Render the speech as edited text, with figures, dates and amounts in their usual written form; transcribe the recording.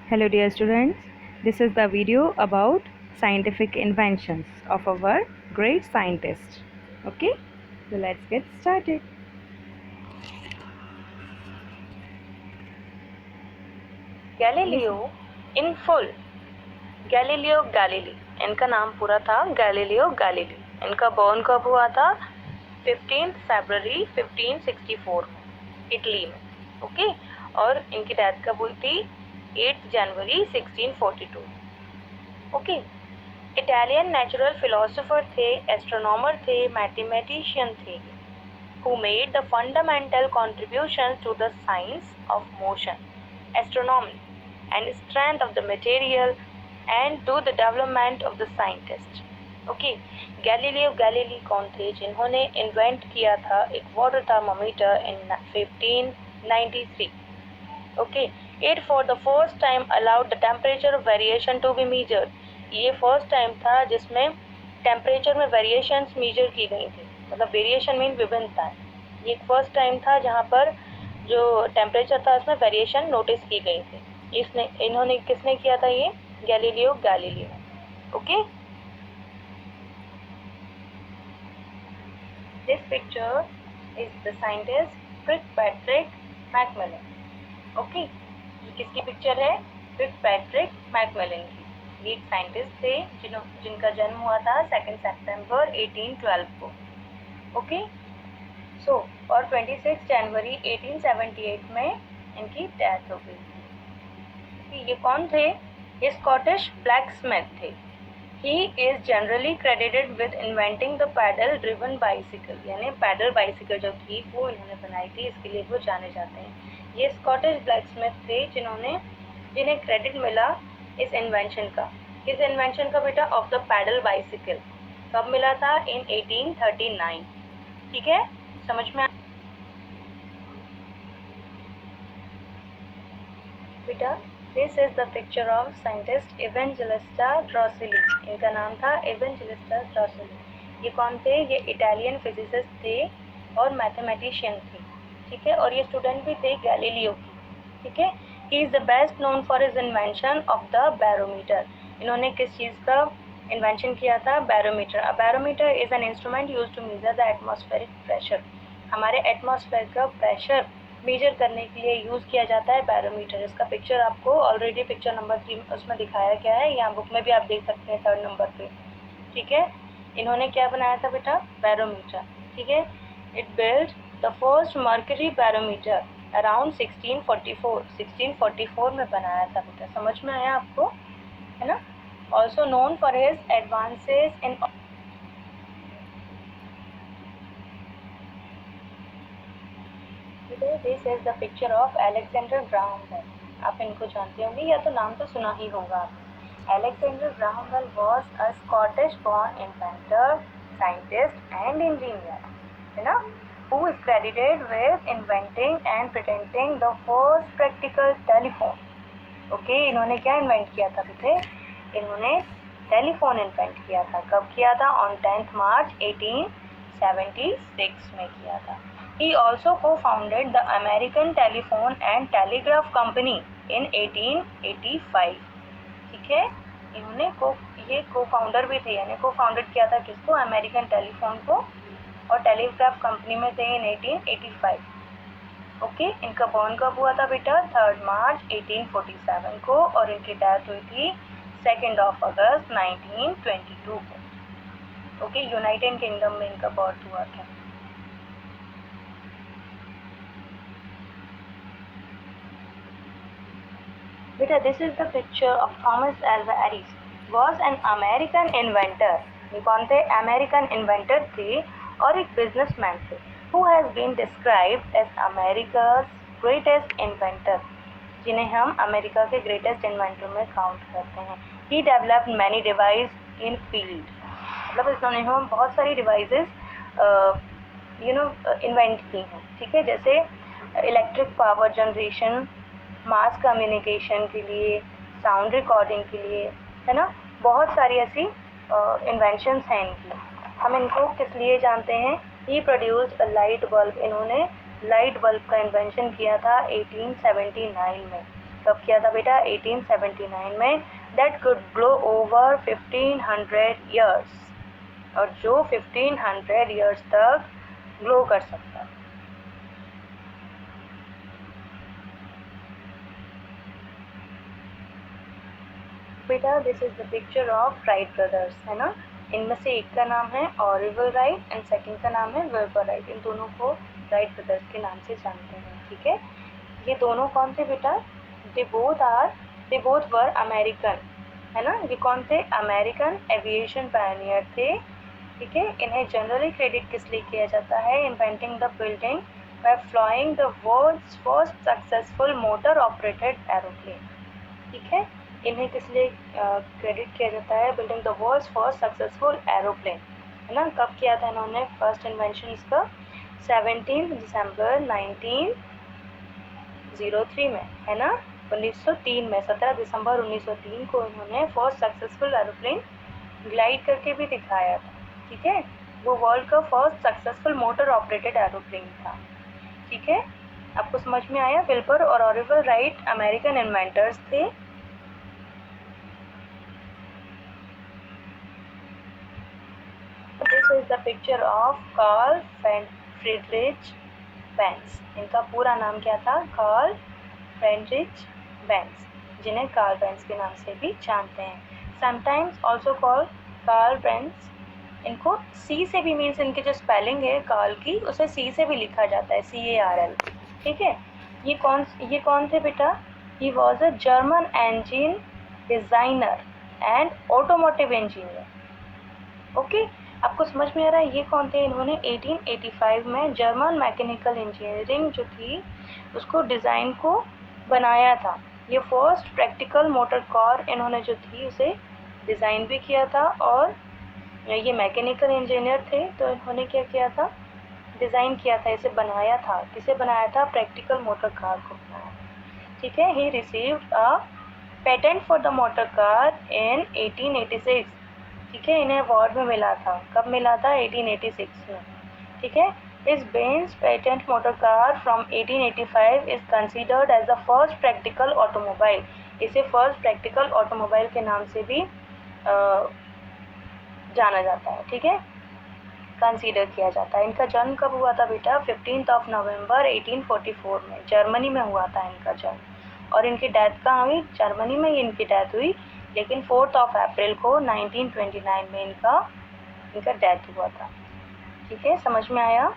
Hello dear students, this is the video about scientific inventions of our great scientist. Okay, so let's get started. Galileo in full. Galileo Galilei, इनका नाम पूरा था Galileo Galilei. इनका burn कब हुआ था? 15 फरवरी 1564 Italy में। Okay, और इनकी डेथ कब हुई थी? 8 जनवरी 1642। ओके, इटालियन नेचुरल फिलोसोफर थे, एस्ट्रोनॉमर थे, मैथमेटिशियन थे, who made the fundamental contributions to the science of motion, astronomy, and strength of the material, and to the development of the scientist. Okay, Galileo Galilei कौन थे जिन्होंने invent किया था एक water thermometer in 1593? Okay, it for the first time allowed the temperature variation to be measured. ये first time था जिसमें temperature में वेरिएशंस मेजर की गई थी, मतलब वेरिएशन मीन विभिन्नता। ये फर्स्ट टाइम था जहाँ पर जो टेम्परेचर था उसमें वेरिएशन नोटिस की गई थी। इन्होंने किसने किया था? ये Galileo Galilei. Okay, this picture is the scientist Fitzpatrick McMillan. Okay, ये किसकी पिक्चर है? फिट्जपैट्रिक मैकमिलन की। लीड साइंटिस्ट थे जिनका जन्म हुआ था 2 सितंबर 1812 को। ओके, सो और 26 जनवरी 1878 में इनकी डेथ हो गई थी। ये कौन थे? ये स्कॉटिश ब्लैकस्मिथ थे। He is generally credited with inventing the pedal driven bicycle, यानी पैडल बाइसिकल जो थी वो इन्होंने बनाई थी, इसके लिए वो जाने जाते हैं। ये स्कॉटिश ब्लैकस्मिथ थे जिन्हें क्रेडिट मिला इस इन्वेंशन का। किस इन्वेंशन का बेटा? Of the pedal bicycle. कब मिला था? इन 1839। ठीक है, समझ में बेटा? This is the picture of scientist Evangelista Torricelli. इनका नाम था इवेंजेलिस्टा ड्रॉसिली। ये कौन थे? ये इटालियन फिजिसिस्ट थे और मैथमेटिशियन थे। ठीक है, और ये स्टूडेंट भी थे गैलीलियो की। ठीक है, he is the best known for his invention of the barometer. इन्होंने किस चीज़ का इन्वेंशन किया था? Barometer. A barometer is an instrument use to measure the atmospheric pressure. हमारे एटमॉस्फेयर का प्रेशर मेजर करने के लिए यूज़ किया जाता है बैरोमीटर। इसका पिक्चर आपको ऑलरेडी पिक्चर नंबर 3 उसमें दिखाया गया है, यहाँ बुक में भी आप देख सकते हैं 3rd नंबर पे। ठीक है, इन्होंने क्या बनाया था बेटा? बैरोमीटर। ठीक है, it build the first mercury barometer around 1644 में बनाया था बेटा। समझ में आया आपको? है ना? Also known for his advances in this is the picture of Alexander Graham Bell. आप इनको जानते होंगे या तो नाम तो सुना ही होगा आपने। Alexander Graham Bell was a Scottish born inventor, scientist and engineer, है ना, who is credited with inventing and patenting the first practical telephone. Okay, इन्होंने क्या इन्वेंट किया था बेटे? इन्होंने टेलीफोन इन्वेंट किया था। कब किया था? ऑन 10 मार्च 1876 में किया था। He also co-founded the American Telephone and Telegraph Company in 1885. ठीक है, इन्होंने ये co-founder भी थे, यानी co-founded किया था किसको? अमेरिकन टेलीफोन को, और टेलीग्राफ कंपनी में थे इन 1885। ओके, इनका बॉर्न कब हुआ था बेटा? 3 मार्च 1847 को, और इनकी डेथ हुई थी 2 अगस्त 1922 को। ओके, यूनाइटेड किंगडम में इनका बर्थ हुआ था। बेटा, this is the picture of Thomas Alva Edison. Was an American inventor. ये कौन थे? अमेरिकन इन्वेंटर थे और एक बिजनेसमैन थे। Who has been described as America's greatest inventor, जिन्हें हम अमेरिका के ग्रेटेस्ट इन्वेंटर में काउंट करते हैं। He developed many device in field, मतलब इन्होंने हम बहुत सारी डिवाइसेस इन्वेंट की हैं। ठीक है, जैसे electric power generation, mass communication के लिए, साउंड रिकॉर्डिंग के लिए, है ना, बहुत सारी ऐसी इन्वेंशंस हैं इनकी। हम इनको किस लिए जानते हैं? ही प्रोड्यूस्ड अ लाइट बल्ब। इन्होंने लाइट बल्ब का इन्वेंशन किया था 1879 में। कब किया था बेटा? 1879 में। That could glow over 1500 years, और जो 1500 ईयर्स तक ग्लो कर सकता है। बेटा this is the picture of Wright brothers, है ना। इनमें से एक का नाम है ऑरिवल राइट एंड सेकंड का नाम है विल्बर राइट। इन दोनों को राइट ब्रदर्स के नाम से जानते हैं, ठीक है। ये दोनों कौन थे बेटा? दे बोथ वर अमेरिकन, है ना। ये कौन थे? अमेरिकन एविएशन पायनियर थे, ठीक है। इन्हें जनरली क्रेडिट किस लिए किया जाता है? Inventing the building by flying the world's first successful motor operated aeroplane, ठीक है। इन्हें किस लिए क्रेडिट किया जाता है? Building the world's first successful aeroplane, है ना। कब किया था इन्होंने फर्स्ट इन्वेंशन इसका? 17 दिसंबर 1903 में, है ना। 1903 में 17 दिसंबर 1903 को इन्होंने फर्स्ट सक्सेसफुल एरोप्लेन ग्लाइड करके भी दिखाया था, ठीक है। वो वर्ल्ड का first successful motor operated aeroplane था, ठीक है। आपको समझ में आया? विल्बर और ऑरिवल राइट अमेरिकन इन्वेंटर्स थे। This is the picture of Karl Friedrich Benz. इनका पूरा नाम क्या था? कार्ल फ्रीडरिच बेंज, जिन्हें कार्ल बेंज के नाम से भी जानते हैं। Sometimes also called Karl Benz. इनको सी से भी, मीन्स इनकी जो स्पेलिंग है कार्ल की, उसे सी से भी लिखा जाता है, CARL, ठीक है। ये कौन थे बेटा? He was a German engine designer and automotive engineer, okay. आपको समझ में आ रहा है ये कौन थे? इन्होंने 1885 में जर्मन मैकेनिकल इंजीनियरिंग जो थी उसको डिज़ाइन को बनाया था। ये फर्स्ट प्रैक्टिकल मोटर कार इन्होंने जो थी उसे डिज़ाइन भी किया था, और ये मैकेनिकल इंजीनियर थे तो इन्होंने क्या किया था? डिज़ाइन किया था, इसे बनाया था। किसे बनाया था? प्रैक्टिकल मोटर कार को बनाया, ठीक है। He received a patent for the motor car in 1886, ठीक है। इन्हें अवार्ड में मिला था। कब मिला था? 1886 में, ठीक है। इस Benz patent motor car from 1885 is considered as the first practical automobile. इसे फर्स्ट प्रैक्टिकल ऑटोमोबाइल के नाम से भी जाना जाता है, ठीक है, कंसीडर किया जाता है। इनका जन्म कब हुआ था बेटा? 15 नवंबर 1844 में, जर्मनी में हुआ था इनका जन्म। और इनकी डेथ कहाँ हुई? जर्मनी में ही इनकी डेथ हुई, लेकिन 4 अप्रैल को 1929 में इनका डेथ हुआ था, ठीक है। समझ में आया?